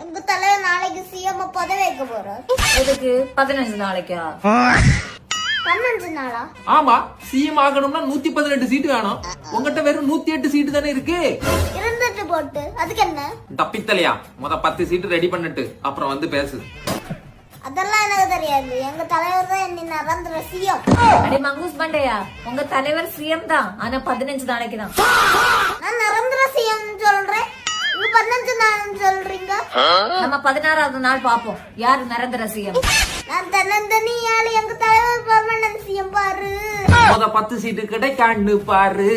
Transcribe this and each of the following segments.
உங்க தலைவர் நாளைக்கு சிஎம் பதவி வைக்க போறார். எதுக்கு? 15 நாளைக்கா? 15 நாளா? ஆமா, சிஎம் ஆகணும்னா 118 சீட்டு வேணும். உங்ககிட்ட வெறும் 108 சீட்டு தானே இருக்கு. இருந்துட்டு போட்டு அதுக்கு என்ன? தப்பித்தலையா? 10 சீட்டு ரெடி பண்ணிட்டு அப்புறம் வந்து பேசு. அதெல்லாம் எனக்கு தெரியாது. எங்க தலைவர் தான் என்ன நிரந்தர சிஎம். அடே மங்கூஸ் பண்டையா, உங்க தலைவர் சிஎம் தான், ஆனா 15 நாளைக்கு தான். நான் நிரந்தர சிஎம் சொல்றேன், நீங்க 15 நாள் சொல்றீங்க. நம்ம 16வது நாள் பாப்போம் யாரு நிரந்தர சிஎம். நான் தன்னந்தனி ஆளு, எங்க தலைவர் பெர்மனன்ட் சிஎம் பாரு. 10 சீட்டு கிடைக்கான்னு பாரு.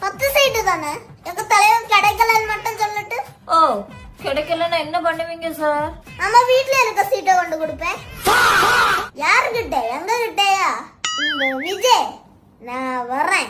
10 சீட்டு தானே, எங்க தலைவர் கிடைக்கலன்னு மட்டும் சொல்லிட்டு. ஓ, கிடைக்கலன்னா என்ன பண்ணுவீங்க சார்? நம்ம வீட்ல இருக்க சீட்டை கொண்டு கொடுப்பேன். யாருகிட்ட? எங்க கிட்டயா? இந்த விஜய். நான் வரேன்.